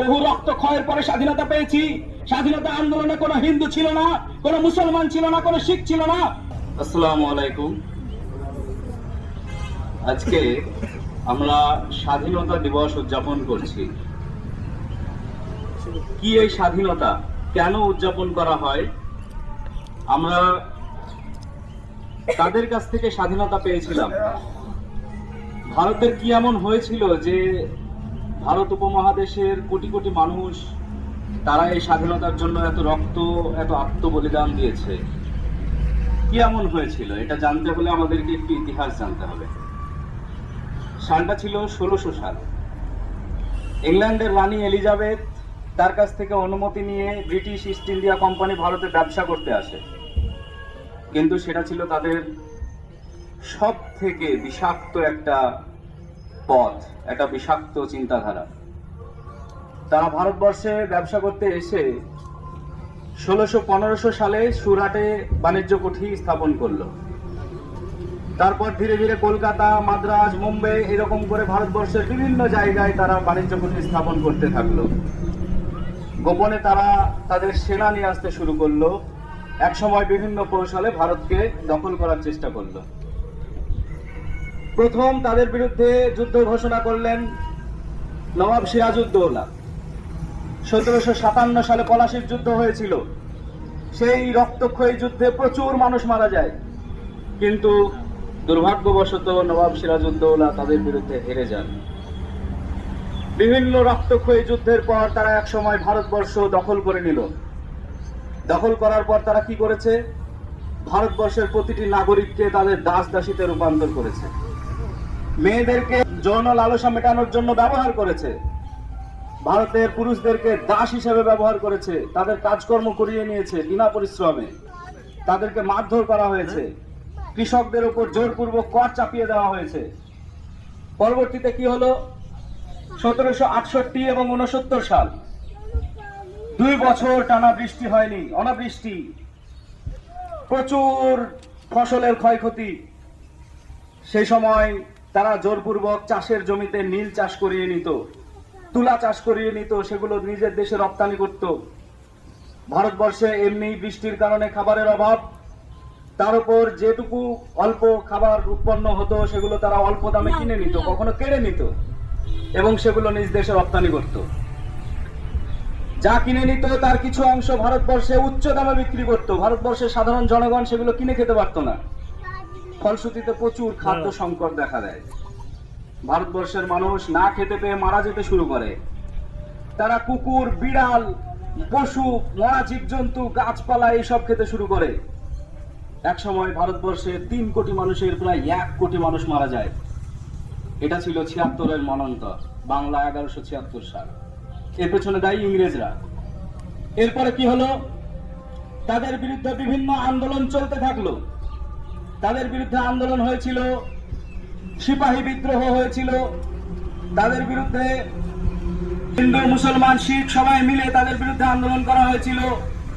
বহু রক্তক্ষয়ের পরে স্বাধীনতা পেয়েছি। স্বাধীনতা আন্দোলনে কোনো হিন্দু ছিল না, কোনো মুসলমান ছিল না, কোনো শিখ ছিল না। আসসালামু আলাইকুম। আজকে আমরা স্বাধীনতা দিবস উদযাপন করছি। কি এই স্বাধীনতা কেন উদযাপন করা হয়? আমরা তাদের কাছ থেকে স্বাধীনতা পেয়েছিলাম। ভারতের কি এমন হয়েছিল যে ভারত উপমহাদেশের কোটি কোটি মানুষ তারা এই স্বাধীনতার জন্য এত রক্ত, এত আত্মবলিদান দিয়েছে? কি এমন হয়েছিল? এটা জানতে হলে আমাদেরকে একটু ইতিহাস জানতে হবে। সালটা ছিল 1600 সাল। ইংল্যান্ডের রানী এলিজাবেথ তার কাছ থেকে অনুমতি নিয়ে ব্রিটিশ ইস্ট ইন্ডিয়া কোম্পানি ভারতে ব্যবসা করতে আসে, কিন্তু সেটা ছিল তাদের সব থেকে বিষাক্ত একটা পথ, একটা বিষাক্ত চিন্তাধারা। তারা ভারতবর্ষে ব্যবসা করতে এসে 1600-1500 সালে সুরাটে বাণিজ্য কুঠি স্থাপন করলো। তারপর ধীরে ধীরে কলকাতা, মাদ্রাজ, মুম্বাই এরকম করে ভারতবর্ষের বিভিন্ন জায়গায় তারা বাণিজ্য কুঠি স্থাপন করতে থাকলো। গোপনে তারা তাদের সেনা নিয়ে আসতে শুরু করলো। একসময় বিভিন্ন কৌশলে ভারতকে দখল করার চেষ্টা করলো। প্রথম তাদের বিরুদ্ধে যুদ্ধ ঘোষণা করলেন নবাব সিরাজউদ্দৌলা। 1757 সালে পলাশির যুদ্ধ হয়েছিল। সেই রক্তক্ষয়ী যুদ্ধে প্রচুর মানুষ মারা যায়, কিন্তু দুর্ভাগ্যবশত নবাব সিরাজউদ্দৌলা তাদের বিরুদ্ধে হেরে যান। বিভিন্ন রক্তক্ষয়ী যুদ্ধের পর তারা এক সময় ভারতবর্ষ দখল করে নিল। দখল করার পর তারা কি করেছে? ভারতবর্ষের প্রতিটি নাগরিককে তাদের দাস দাসীতে রূপান্তর করেছে। মেয়েদেরকে যৌন লালসা মেটানোর জন্য ব্যবহার করেছে। ভারতের পুরুষদেরকে দাস হিসেবে ব্যবহার করেছে। তাদের কাজকর্ম করিয়ে নিয়েছে বিনা পরিশ্রমে। তাদেরকে মারধর করা হয়েছে। কৃষকদের উপর জোরপূর্বক কর চাপিয়ে দেওয়া হয়েছে। পরবর্তীতে কি হলো? 1768 এবং 69 সাল, 2 বছর টানা বৃষ্টি হয়নি, অনাবৃষ্টি, প্রচুর ফসলের ক্ষয়ক্ষতি। সেই সময় তারা জোরপূর্বক চাষের জমিতে নীল চাষ করিয়ে নিত, তুলা চাষ করিয়ে নিত, সেগুলো নিজের দেশে রপ্তানি করত। ভারতবর্ষে এমনি বৃষ্টির কারণে খাবারের অভাব, তার উপর যেটুকু অল্প খাবার উৎপন্ন হতো সেগুলো তারা অল্প দামে কিনে নিত, কখনো কেড়ে নিত এবং সেগুলো নিজ দেশে রপ্তানি করত। যা কিনে নিত তার কিছু অংশ ভারতবর্ষে উচ্চ দামে বিক্রি করত। ভারতবর্ষের সাধারণ জনগণ সেগুলো কিনে খেতে পারত না। ফলশ্রুতিতে প্রচুর খাদ্য সংকট দেখা দেয়। ভারতবর্ষের মানুষ না খেতে পেয়ে মারা যেতে শুরু করে। তারা কুকুর, বিড়াল, পশু, মরা জীবজন্তু, গাছপালা এইসব খেতে শুরু করে। এক সময় ভারতবর্ষে 3 কোটি মানুষের প্রায় 1 কোটি মানুষ মারা যায়। এটা ছিল 76-এর মন্বন্তর, বাংলা 1176 সাল। এর পেছনে দায়ী ইংরেজরা। এরপরে কি হলো? তাদের বিরুদ্ধে বিভিন্ন আন্দোলন চলতে থাকলো। তাদের বিরুদ্ধে আন্দোলন হয়েছিল, সিপাহী বিদ্রোহ হয়েছিল। তাদের বিরুদ্ধে হিন্দু, মুসলমান, শিখ সবাই মিলে তাদের বিরুদ্ধে আন্দোলন করা হয়েছিল।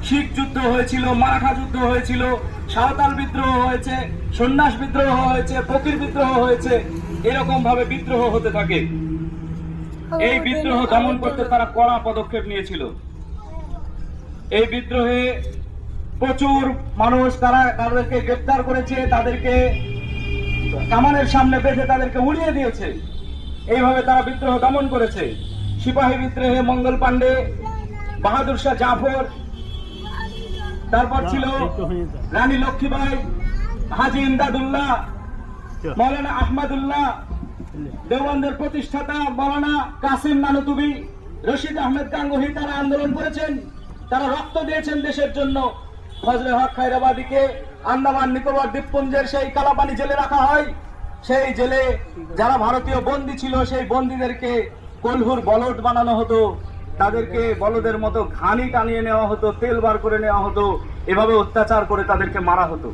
শিখ যুদ্ধ হয়েছিল, মারাঠা যুদ্ধ হয়েছিল, সাঁওতাল বিদ্রোহ হয়েছে, সন্ন্যাস বিদ্রোহ হয়েছে, ফকির বিদ্রোহ হয়েছে। এরকম ভাবে বিদ্রোহ হতে থাকে। এই বিদ্রোহ দমন করতে তারা কড়া পদক্ষেপ নিয়েছিল। এই বিদ্রোহে প্রচুর মানুষ তাদেরকে গ্রেফতার করেছে, তাদেরকে কামানের সামনে বেঁধে তাদেরকে উড়িয়ে দিয়েছে। এইভাবে তারা বিদ্রোহ দমন করেছে। সিপাহী বিদ্রোহে মঙ্গল পান্ডে, বাহাদুর শাহ জাফর, তারপর ছিল রানী লক্ষ্মীবাই, হাজি ইমদাদুল্লাহ, মৌলানা আহমদুল্লাহ, দেওবন্দের প্রতিষ্ঠাতা মৌলানা কাসিম নানুতুবি, রশিদ আহমেদ গাঙ্গুহি। তারা আন্দোলন করেছেন, তারা রক্ত দিয়েছেন দেশের জন্য। ফজলে হক খায়রাবাদীকে আন্দামান নিকোবর দ্বীপপুঞ্জের সেই কালাপানি জেলে রাখা হয়। সেই জেলে যারা ভারতীয় বন্দী ছিল সেই বন্দীদেরকে কলহুর বলদ বানানো হতো। তাদেরকে বলদের মতো ঘানি টানিয়ে নেওয়া হতো, তেল বার করে নেওয়া হতো। এভাবে অত্যাচার করে তাদেরকে মারা হতো।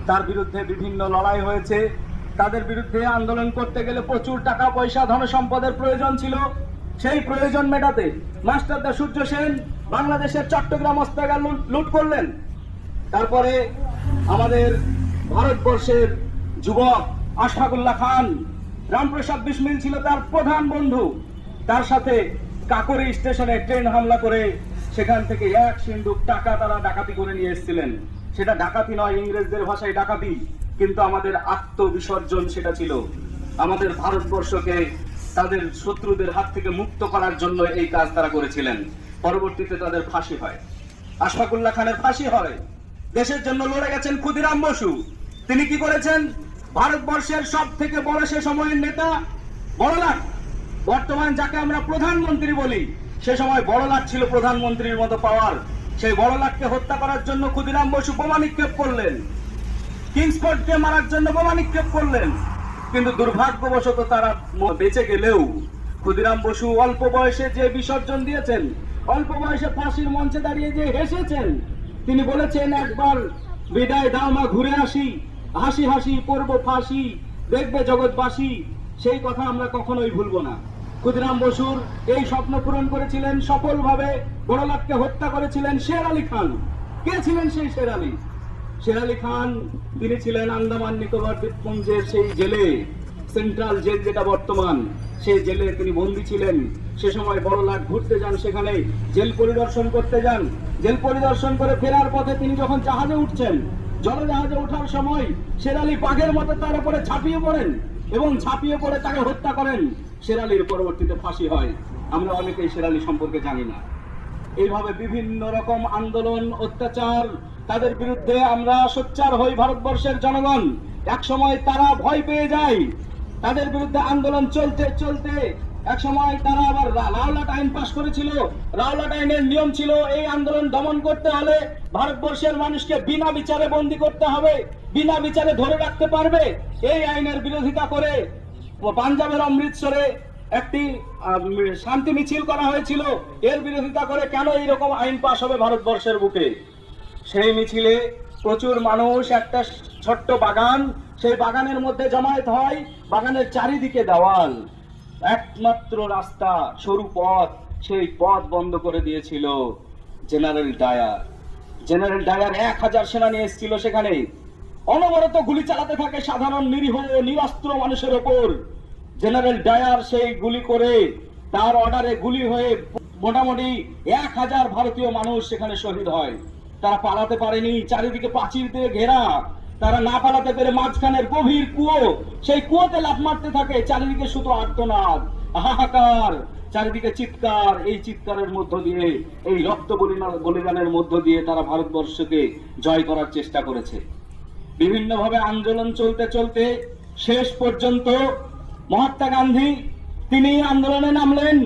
তার বিরুদ্ধে বিভিন্ন লড়াই হয়েছে। তাদের বিরুদ্ধে আন্দোলন করতে গেলে প্রচুর টাকা পয়সা, ধন সম্পদের প্রয়োজন ছিল। সেই প্রয়োজন মেটাতে মাস্টারদা সূর্য সেন বাংলাদেশের চট্টগ্রাম অস্ত্রাগার লুট করলেন। তারপরে আমাদের ভারতবর্ষের যুবক আশফাকুল্লাহ খান, রামপ্রসাদ বিসমিল ছিল তার প্রধান বন্ধু। তার সাথে কাকরি স্টেশনে ট্রেন হামলা করে সেখান থেকে 1 সিন্ধুক টাকা তারা ডাকাতি করে নিয়ে এসেছিলেন। সেটা ডাকাতি নয়, ইংরেজদের ভাষায় ডাকাতি, কিন্তু আমাদের আত্মবিসর্জন সেটা ছিল। আমাদের ভারতবর্ষকে তাদের শত্রুদের হাত থেকে মুক্ত করার জন্য এই কাজ তারা করেছিলেন। পরবর্তীতে তাদের ফাঁসি হয়, আশফাকুল্লাহ খানের ফাঁসি হয়। দেশের জন্য লড়ে গেছেন ক্ষুদিরাম বসু। তিনি কি করেছেন? ভারতবর্ষের সব থেকে বড় সে সময়ের নেতা বড়লাট, বর্তমান যাকে আমরা প্রধানমন্ত্রী বলি, সে সময় বড়লাট ছিল প্রধানমন্ত্রীর মতো পাওয়ার। সেই বড়লাটকে হত্যা করার জন্য ক্ষুদিরাম বসু বোমা নিক্ষেপ করলেন, কিংসফোর্ডকে মারার জন্য বোমা নিক্ষেপ করলেন। কিন্তু দুর্ভাগ্যবশত তারা বেঁচে গেলেও ক্ষুদিরাম বসু অল্প বয়সে যে বিসর্জন দিয়েছেন, অল্প বয়সে ফাঁসির মঞ্চে দাঁড়িয়ে যে হেসেছেন, তিনি বলেছেন, একবার বিদায় দাও মা, ঘুরে আসি, হাসি হাসি পড়ব ফাঁসি, দেখবে জগৎবাসী। সেই কথা আমরা কখনোই ভুলবো না। ক্ষুদিরাম বসুর এই স্বপ্ন পূরণ করেছিলেন সফলভাবে। বড়লাটকে হত্যা করেছিলেন শের আলী খান। কে ছিলেন সেই শের আলী? শের আলী খান তিনি ছিলেন আন্দামান নিকোবর দ্বীপপুঞ্জের সেই জেলে, সেন্ট্রাল জেল যেটা বর্তমান, সেই জেলে তিনি বন্দী ছিলেন। সে সময় বড়লাট ঘুরতে যান, সেখানে জেল পরিদর্শন করতে যান। জেল পরিদর্শন করে ফেরার পথে তিনি যখন জাহাজে উঠছেন, জলজাহাজে ওঠার সময় শের আলী বাঘের মতো তার উপরে ঝাঁপিয়ে পড়েন এবং ঝাঁপিয়ে পড়ে তাকে হত্যা করেন। শের আলীর পরবর্তীতে ফাঁসি হয়। আমরা অনেকেই শের আলী সম্পর্কে জানি না। এইভাবে বিভিন্ন রকম আন্দোলন, অত্যাচার, তাদের বিরুদ্ধে আমরা সোচ্চার হই ভারতবর্ষের জনগণ। এক সময় তারা ভয় পেয়ে যায়, তাদের বিরুদ্ধে আন্দোলন চলতে চলতে এক সময় তারা আবার রাওলাট আইন পাশ করেছিল। রাওলাট আইনের নিয়ম ছিল, এই আন্দোলন দমন করতে হলে ভারতবর্ষের মানুষকে বিনা বিচারে বন্দী করতে হবে, বিনা বিচারে ধরে রাখতে পারবে। এই আইনের বিরোধিতা করে পাঞ্জাবের অমৃতসরে একটি শান্তি মিছিল করা হয়েছিল। এর বিরোধিতা করে কেন এইরকম আইন পাশ হবে ভারতবর্ষের বুকে। সেই মিছিলে প্রচুর মানুষ, একটা ছোট্ট বাগান, সেই বাগানের মধ্যে জমায়েত হয়। বাগানের চারিদিকে দেওয়াল, একমাত্র রাস্তা সরু পথ, সেই পথ বন্ধ করে দিয়েছিল জেনারেল ডায়ার। জেনারেল ডায়ার 1000 সেনা নিয়ে এসেছিল সেখানে। অনবরত গুলি চালাতে থাকে সাধারণ নিরীহ নিরস্ত্র মানুষের ওপর। জেনারেল ডায়ার সেই গুলি করে, তার অর্ডারে গুলি হয়ে মোটামুটি 1000 ভারতীয় মানুষ সেখানে শহীদ হয়। তারা পালাতে পারেনি, চারিদিকে প্রাচীর দিয়ে ঘেরা। তারা না পালাতে পেরে মাঝখানের গভীর কুয়ো, সেই কুয়োতে লাফ মারতে থাকে। চারিদিকে শুধু আর্তনাদ, হাহাকার, চারিদিকে চিৎকার। এই চিৎকারের মধ্য দিয়ে, এই রক্ত বলিদানের মধ্য দিয়ে তারা ভারতবর্ষকে জয় করার চেষ্টা করেছে। বিভিন্নভাবে আন্দোলন চলতে চলতে শেষ পর্যন্ত মহাত্মা গান্ধী তিনি আন্দোলনে নামলেন।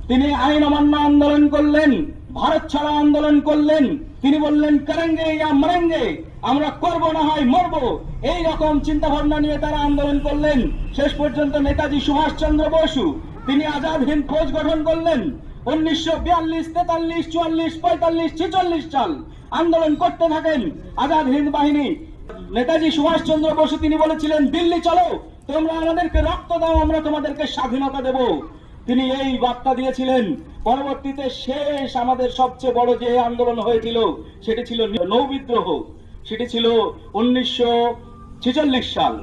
তিনি আইন অমান্য আন্দোলন করলেন, ভারত ছাড়া আন্দোলন করলেন। তিনি বললেন, করেঙ্গে ইয়া মরেঙ্গে, আমরা করব না হয় মরব। এই রকম চিন্তা ভাবনা নিয়ে তারা আন্দোলন করলেন। শেষ পর্যন্ত নেতাজি সুভাষ চন্দ্র বসু তিনি আজাদ হিন্দ ফৌজ গঠন করলেন। 1942, 43, 44, 45, 46 সাল আন্দোলন করতে থাকেন আজাদ হিন্দ বাহিনী। নেতাজি সুভাষ চন্দ্র বসু তিনি বলেছিলেন, দিল্লি চলো, তোমরা আমাদেরকে রক্ত দাও, আমরা তোমাদেরকে স্বাধীনতা দেব। তিনি এই বার্তা দিয়েছিলেন। পরবর্তীতে শেষ আমাদের সবচেয়ে বড় যে আন্দোলন হয়েছিল সেটি ছিল নৌ বিদ্রোহ। সেটি ছিল 1946 সাল।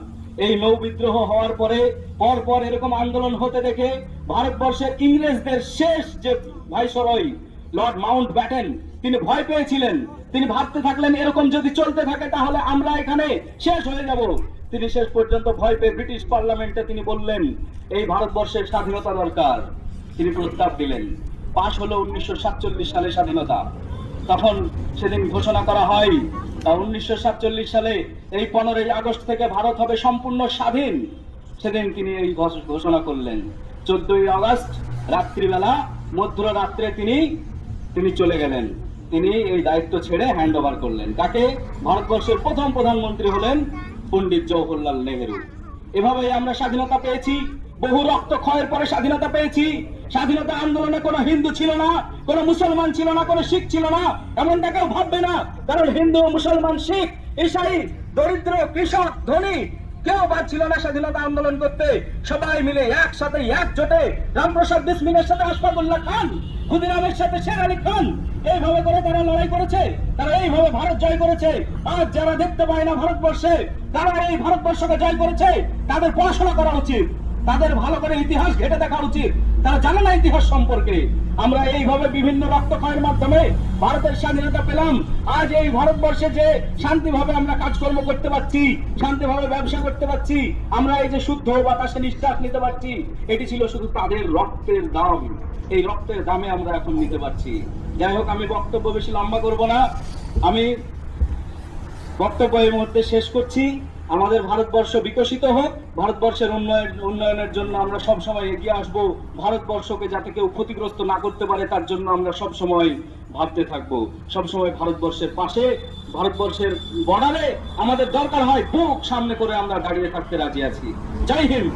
এই নৌ বিদ্রোহ হওয়ার পরে পরপর এরকম আন্দোলন হতে দেখে ভারতবর্ষের ইংরেজদের শেষ যে ভাইসরয় লর্ড মাউন্ট ব্যাটেন তিনি ভয় পেয়েছিলেন। তিনি ভাবতে থাকলেন, এরকম যদি চলতে থাকে তাহলে আমরা এখানে শেষ হয়ে যাব। তিনি শেষ পর্যন্ত ভয় পেয়ে ব্রিটিশ পার্লামেন্টে তিনি বললেন, এই ভারতবর্ষের স্বাধীনতা দরকার। তিনি প্রস্তাব দিলেন। পাশ হলো 1947 সালে স্বাধীনতা। তখন সেদিন ঘোষণা করা হয় 1947 সালে এই 15ই আগস্ট থেকে ভারত হবে সম্পূর্ণ স্বাধীন। সেদিন তিনি এই ঘোষণা করলেন। 14ই আগস্ট রাত্রিবেলা, মধ্যরাত্রে তিনি চলে গেলেন। তিনি এই দায়িত্ব ছেড়ে হ্যান্ড ওভার করলেন। কাকে? ভারতবর্ষের প্রথম প্রধানমন্ত্রী হলেন পণ্ডিত জওহরলাল নেহেরু। এভাবেই আমরা স্বাধীনতা পেয়েছি। বহু রক্তক্ষয়ের পরে স্বাধীনতা পেয়েছি। স্বাধীনতা আন্দোলনে কোনো হিন্দু ছিল না, কোনো মুসলমান ছিল না, কোনো শিখ ছিল না, এমনটা কেউ ভাববে না। কারণ হিন্দু, মুসলমান, শিখ, ঈসাই, দরিদ্র, কৃষক, ধনী কেউ বাদ ছিল না স্বাধীনতা আন্দোলন করতে। সবাই মিলে একসাথে একজোটে রামপ্রসাদ বিসমিলের সাথে আশফাকুল্লাহ খান, ক্ষুদিরামের সাথে শের আলী খান, এইভাবে করে তারা লড়াই করেছে। তারা এইভাবে ভারত জয় করেছে। আজ যারা দেখতে পায় না ভারতবর্ষে, তারা এই ভারতবর্ষকে জয় করেছে। তাদের পড়াশোনা করা উচিত, তাদের ভালো করে ইতিহাস ঘেটে দেখা উচিত। তারা জানে না ইতিহাস সম্পর্কে। আমরা এইভাবে বিভিন্ন রক্তক্ষয়ের মাধ্যমে ভারতের স্বাধীনতা পেলাম। আজ এই ভারতবর্ষে যে শান্তিভাবে আমরা কাজকর্ম করতে পারছি, শান্তিভাবে ব্যবসা করতে পারছি, আমরা এই যে শুদ্ধ বাতাসে নিঃশ্বাস নিতে পারছি, এটি ছিল শুধু তাদের রক্তের দাম। এই রক্তের দামে আমরা এখন নিতে পারছি। যাই হোক, আমি বক্তব্য বেশি লম্বা করব না, আমি বক্তব্য এই মুহূর্তে শেষ করছি। আমাদের ভারতবর্ষ বিকশিত হোক, ভারতবর্ষের উন্নয়নের জন্য আমরা সব সময় এগিয়ে আসব। ভারতবর্ষকে যাতে কেউ ক্ষতিগ্রস্ত না করতে পারে তার জন্য আমরা সব সময় ভাবতে থাকবো। সব সময় ভারতবর্ষের পাশে, ভারতবর্ষের বর্ডারে আমাদের দরকার হয় বুক সামনে করে আমরা দাঁড়িয়ে থাকতে রাজি আছি। জয় হিন্দ।